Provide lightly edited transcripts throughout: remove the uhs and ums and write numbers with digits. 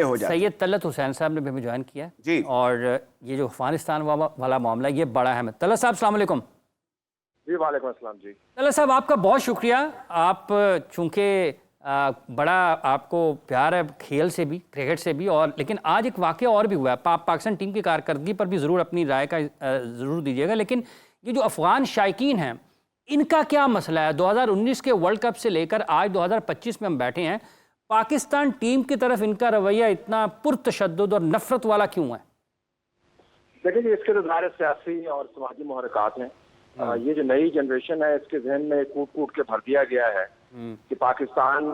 मामले हो जाते हैं। सैयद तलत हुसैन साहब ने भी हमें ज्वाइन किया जी। और ये जो अफगानिस्तान वाला मामला ये बड़ा अहम है। तलत साहब अस्सलाम वालेकुम। जी वालेकुम अस्सलाम जी। तलत साहब आपका बहुत शुक्रिया। आप चूँकि बड़ा आपको प्यार है खेल से भी, क्रिकेट से भी, और लेकिन आज एक वाक़या और भी हुआ है। पाकिस्तान टीम की कारकर्दगी पर भी ज़रूर अपनी राय का ज़रूर दीजिएगा, लेकिन ये जो अफ़गान शायकीन हैं इनका क्या मसला है? 2019 के वर्ल्ड कप से लेकर आज 2025 में हम बैठे हैं, पाकिस्तान टीम की तरफ इनका रवैया इतना पुरतशद्दुद और नफरत वाला क्यों है? देखिए जी, इसके तो ज़ाहिर सियासी और समाजी मुहरकात हैं। ये जो नई जनरेशन है इसके जहन में कूट कूट के भर दिया गया है कि पाकिस्तान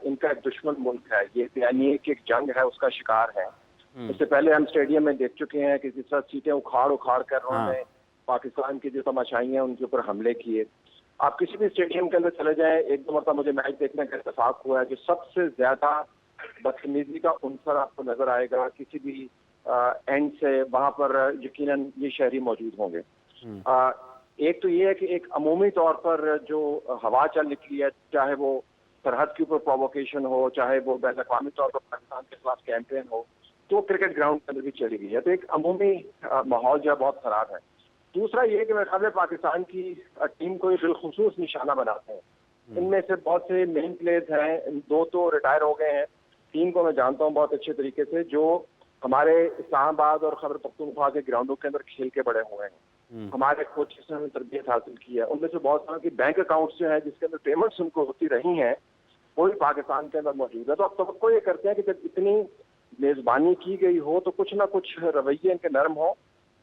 इनका एक दुश्मन मुल्क है, ये बयानी की एक जंग है उसका शिकार है। इससे पहले हम स्टेडियम में देख चुके हैं कि जिस तरह सीटें उखाड़ उखाड़ कर उन्होंने पाकिस्तान की जो तमाशाई हैं उनके ऊपर हमले किए। आप किसी भी स्टेडियम के अंदर चले जाएं, एक दो मरतबा मुझे मैच देखने का इत्तेफाक हुआ है, जो सबसे ज्यादा बदतमीजी का उनसर आपको नजर आएगा किसी भी एंड से, वहां पर यकीनन ये शहरी मौजूद होंगे। एक तो ये है कि एक अमूमी तौर पर जो हवा चल निकली है, चाहे वो सरहद के ऊपर प्रोवोकेशन हो, चाहे वो बैन अवी तौर पर पाकिस्तान के खिलाफ कैंपेन हो, तो क्रिकेट ग्राउंड के अंदर भी चली गई है। तो एक अमूमी माहौल जो है बहुत खराब है। दूसरा ये कि मेरे ख्याल में पाकिस्तान की टीम को बिलखुसूस निशाना बनाते हैं। इनमें से बहुत से मेन प्लेयर्स हैं, दो तो रिटायर हो गए हैं, तीन को मैं जानता हूँ बहुत अच्छे तरीके से, जो हमारे इस्लामाबाद और खैबर पख्तूनख्वा के ग्राउंडों के अंदर खेल के बड़े हुए हैं। हमारे कोचेस ने हमें तरबियत हासिल की है। उनमें से बहुत सारों की बैंक अकाउंट्स जो है जिसके अंदर पेमेंट्स उनको होती रही हैं, वो भी पाकिस्तान के अंदर मौजूद है। तो अब तवक्को ये करते हैं कि जब इतनी मेजबानी की गई हो तो कुछ ना कुछ रवैये इनके नरम हो,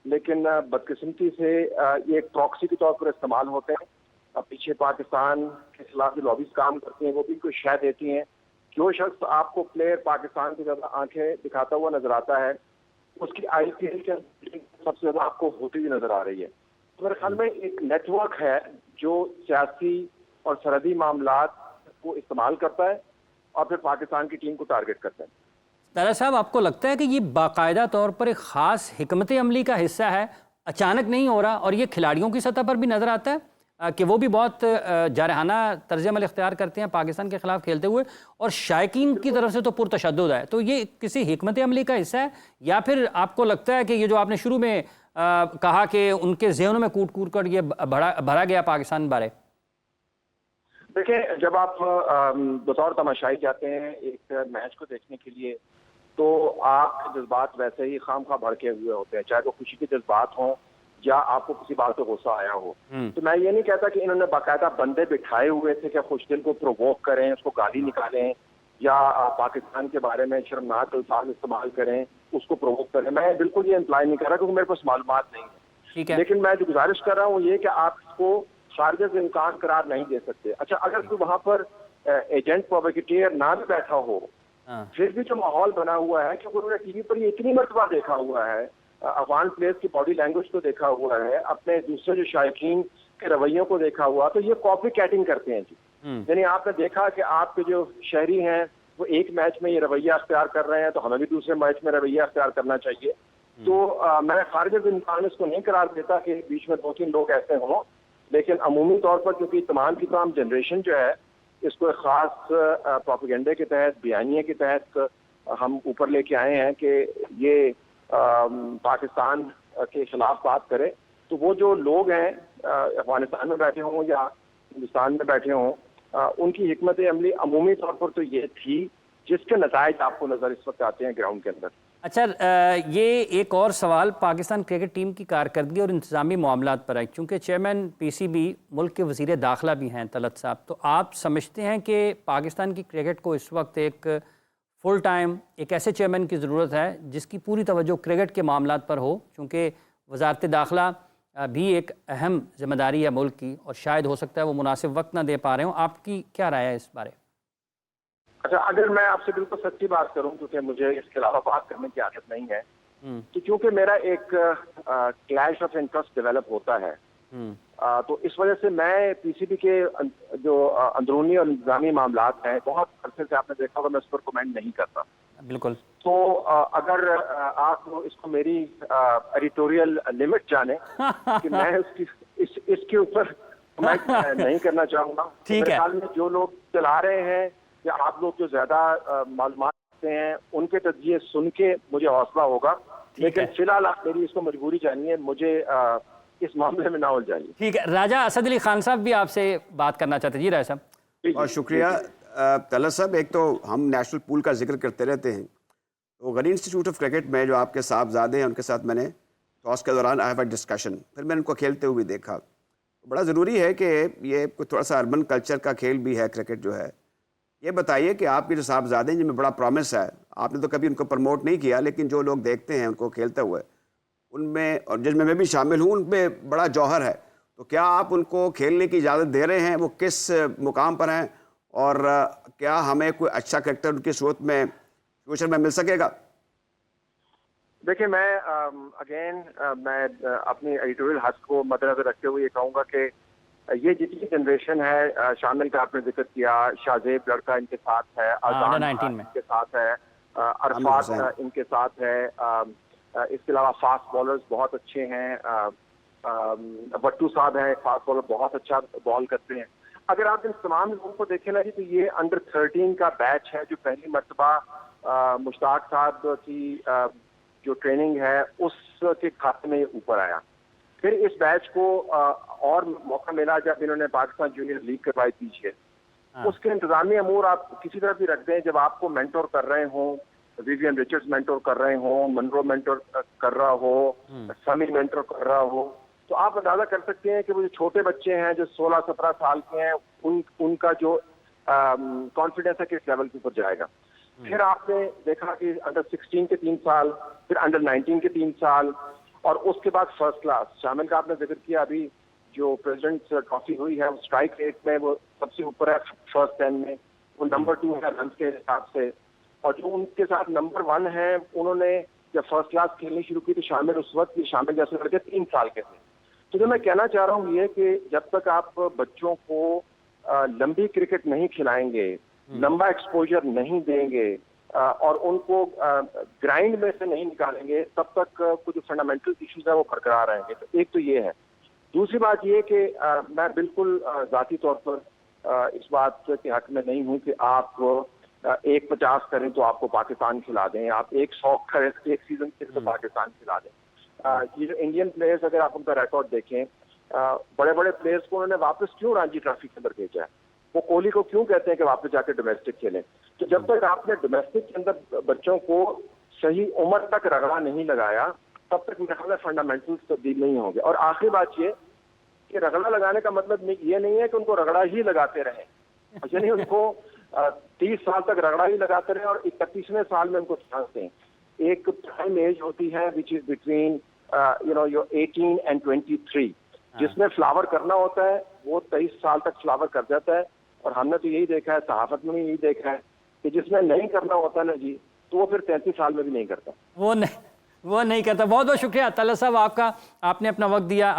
लेकिन बदकिस्मती से ये एक प्रॉक्सी के तौर पर इस्तेमाल होते हैं। अब पीछे पाकिस्तान के खिलाफ जो लॉबीज काम करती हैं वो भी कुछ शय देती हैं। जो शख्स आपको प्लेयर पाकिस्तान की ज्यादा आंखें दिखाता हुआ नजर आता है, उसकी IPL के सबसे ज्यादा आपको होती हुई नजर आ रही है। तो मेरे ख्याल में एक नेटवर्क है जो सियासी और सरहदी मामलात को इस्तेमाल करता है और फिर पाकिस्तान की टीम को टारगेट करता है। तारा साहब, आपको लगता है कि ये बाकायदा तौर पर एक ख़ास हिकमत अमली का हिस्सा है, अचानक नहीं हो रहा, और ये खिलाड़ियों की सतह पर भी नज़र आता है कि वो भी बहुत जारहाना तर्ज अमल इख्तियार करते हैं पाकिस्तान के खिलाफ खेलते हुए, और शायकीन की तरफ से तो पुरतशद्दुद है? तो ये किसी हिकमत अमली का हिस्सा है, या फिर आपको लगता है कि ये जो आपने शुरू में कहा कि उनके ज़हनों में कूट कूट कर ये भरा गया पाकिस्तान बारे? देखिए, जब आप बतौर तमाशाई जाते हैं एक मैच को देखने के लिए, तो आपके जज्बात वैसे ही खामखा भड़के हुए होते हैं, चाहे वो खुशी के जज्बात हों या आपको किसी बात पे गुस्सा आया हो। तो मैं ये नहीं कहता कि इन्होंने बाकायदा बंदे बिठाए हुए थे कि खुशदिल को प्रोवोक करें, उसको गाली निकालें या पाकिस्तान के बारे में शर्मनाक अल्फाज इस्तेमाल करें, उसको प्रोवोक करें। मैं बिल्कुल ये इम्प्लाई नहीं कर रहा क्योंकि मेरे पास मालूमात नहीं है। लेकिन मैं जो गुजारिश कर रहा हूँ ये कि आप इसको खारिज से इम्कान करार नहीं दे सकते। अच्छा, अगर कोई वहां पर एजेंट प्रोवोकेटर ना भी बैठा हो, फिर भी जो माहौल बना हुआ है, क्योंकि उन्होंने टीवी पर ये इतनी मरतबा देखा हुआ है, अफगान प्लेयर्स की बॉडी लैंग्वेज को देखा हुआ है, अपने दूसरे जो शायकीन के रवैयों को देखा हुआ, तो ये कॉपी कैटिंग करते हैं जी। यानी आपने देखा कि आपके जो शहरी हैं वो एक मैच में ये रवैया अख्तियार कर रहे हैं, तो हमें भी दूसरे मैच में रवैया अख्तियार करना चाहिए। तो मैं खारिज से इम्कान इसको नहीं करार देता कि बीच में दो तीन लोग ऐसे हों, लेकिन अमूमी तौर पर क्योंकि तमाम की तमाम जनरेशन जो है इसको एक खास प्रोपेगेंडे के तहत, बयानिए के तहत हम ऊपर लेके आए हैं कि ये पाकिस्तान के खिलाफ बात करे, तो वो जो लोग हैं अफगानिस्तान में बैठे हों या हिंदुस्तान में बैठे हों, उनकी हिकमत अमली अमूमी तौर पर तो ये थी जिसके नतायज आपको नजर इस वक्त आते हैं ग्राउंड के अंदर। अच्छा, ये एक और सवाल पाकिस्तान क्रिकेट टीम की कारकर्दगी और इंतजामी मामलात पर है, क्योंकि चेयरमैन PCB मुल्क के वज़ीर दाखिला भी हैं तलत साहब। तो आप समझते हैं कि पाकिस्तान की क्रिकेट को इस वक्त एक फुल टाइम एक ऐसे चेयरमैन की ज़रूरत है जिसकी पूरी तवज्जो क्रिकेट के मामलात पर हो, क्योंकि वज़ारत दाखिला भी एक अहम जिम्मेदारी है मुल्क की, और शायद हो सकता है वो मुनासिब वक्त ना दे पा रहे हों। आपकी क्या राय है इस बारे? अच्छा, अगर मैं आपसे बिल्कुल सच्ची बात करूं, क्योंकि मुझे इसके अलावा बात करने की आदत नहीं है, तो क्योंकि मेरा एक क्लैश ऑफ इंटरेस्ट डेवलप होता है, तो इस वजह से मैं PCB के जो अंदरूनी और इंतजामी मामलात हैं, बहुत अरसे से आपने देखा होगा मैं उस पर कमेंट नहीं करता। बिल्कुल। तो अगर आप इसको मेरी एडिटोरियल लिमिट जाने कि मैं इसके ऊपर कमेंट नहीं करना चाहूंगा। ठीक है। मेरे ख्याल में जो लोग चला रहे हैं या आप लोग जो ज्यादा मालूमात सकते हैं, उनके तजिए सुन के मुझे हौसला होगा। लेकिन फिलहाल आप मेरी इसको मजबूरी जानिए, मुझे इस मामले में ना उलझाइए। ठीक है, राजा असद अली खान साहब भी आपसे बात करना चाहते हैं। जी राजा साहब। बहुत शुक्रिया तलत साहब। एक तो हम नेशनल पूल का जिक्र करते रहते हैं, तो गनी इंस्टीट्यूट ऑफ क्रिकेट में जो आपके साहबजादे हैं, उनके साथ मैंने टॉस के दौरान आई हैव अ डिस्कशन, फिर मैंने उनको खेलते हुए देखा। बड़ा ज़रूरी है कि ये थोड़ा सा अर्बन कल्चर का खेल भी है क्रिकेट जो है। ये बताइए कि आपके जो साहबजादे हैं जिनमें बड़ा प्रॉमिस है, आपने तो कभी उनको प्रमोट नहीं किया, लेकिन जो लोग देखते हैं उनको खेलते हुए, उनमें और जिसमें मैं भी शामिल हूँ, उनमें बड़ा जौहर है। तो क्या आप उनको खेलने की इजाज़त दे रहे हैं? वो किस मुकाम पर हैं? और क्या हमें कोई अच्छा क्रिकेटर उनकी सूरत में फ्यूचर में मिल सकेगा? देखिए, मैं अपनी एडिटोरियल हक को मद्देनजर रखते हुए ये कहूँगा कि ये जितनी जनरेशन है, शामिल का आपने जिक्र किया, शाहजेब लड़का इनके साथ है, अजान 19 में इनके साथ है, अरफात इनके साथ है, इसके अलावा फास्ट बॉलर्स बहुत अच्छे हैं, भट्टू साहब हैं, फास्ट बॉलर बहुत अच्छा बॉल करते हैं। अगर आप इन तमाम लोगों को देखें ना जी, तो ये अंडर 13 का बैच है जो पहली मरतबा मुश्ताक साहब की जो ट्रेनिंग है उसके खाते में ऊपर आया। फिर इस बैच को और मौका मिला जब इन्होंने पाकिस्तान जूनियर लीग करवाई पीछे। उसके इंतजामी अमूर आप किसी तरह भी रख दें, जब आपको मेंटोर कर रहे हों, विवियन रिचर्ड्स मेंटोर कर रहे हों, मनरो मेंटोर कर रहा हो, समी मेंटोर कर रहा हो, तो आप अंदाजा कर सकते हैं कि वो जो छोटे बच्चे हैं जो 16-17 साल के हैं, उनका जो कॉन्फिडेंस है किस लेवल के ऊपर जाएगा। फिर आपने देखा कि अंडर 16 के 3 साल, फिर अंडर 19 के 3 साल, और उसके बाद फर्स्ट क्लास। शामिल का आपने जिक्र किया, अभी जो प्रेसिडेंट ट्रॉफी हुई है स्ट्राइक रेट में वो सबसे ऊपर है फर्स्ट 10 में, वो नंबर 2 है रन के हिसाब से। और जो उनके साथ नंबर 1 है, उन्होंने जब फर्स्ट क्लास खेलनी शुरू की तो शामिल उस वक्त भी शामिल जैसे लड़के 3 साल के थे। तो जो मैं कहना चाह रहा हूँ ये कि जब तक आप बच्चों को लंबी क्रिकेट नहीं खिलाएंगे, लंबा एक्सपोजर नहीं देंगे और उनको ग्राइंड में से नहीं निकालेंगे, तब तक कुछ फंडामेंटल इश्यूज है वो बरकरार रहेंगे। तो एक तो ये है। दूसरी बात ये कि मैं बिल्कुल जाती तौर पर इस बात के हक में नहीं हूँ कि आप 150 करें तो आपको पाकिस्तान खिला दें, आप 100 करें एक सीजन के तो पाकिस्तान खिला दें। ये जो इंडियन प्लेयर्स, अगर आप उनका रिकॉर्ड देखें, बड़े बड़े प्लेयर्स को उन्होंने वापस क्यों रणजी ट्रॉफी के अंदर भेजा है? वो कोहली को क्यों कहते हैं कि वापस जाकर डोमेस्टिक खेलें? तो जब तक आपने डोमेस्टिक के अंदर बच्चों को सही उम्र तक रगड़ा नहीं लगाया, तब तक मेरे ख्याल में फंडामेंटल्स तब्दील नहीं होंगे। और आखिरी बात ये कि रगड़ा लगाने का मतलब ये नहीं है कि उनको रगड़ा ही लगाते रहें, यानी उनको 30 साल तक रगड़ा ही लगाते रहें और 31वें साल में उनको चांस दें। एक टाइम एज होती है which is between your 18 and 23, जिसमें फ्लावर करना होता है वो 23 साल तक फ्लावर कर जाता है। और हमने तो यही देखा है, सहाफत में भी यही देखा है कि जिसमें नहीं करना होता ना जी, तो वो फिर 33 साल में भी नहीं करता। वो नहीं करता। बहुत बहुत शुक्रिया तलत साहब आपका, आपने अपना वक्त दिया।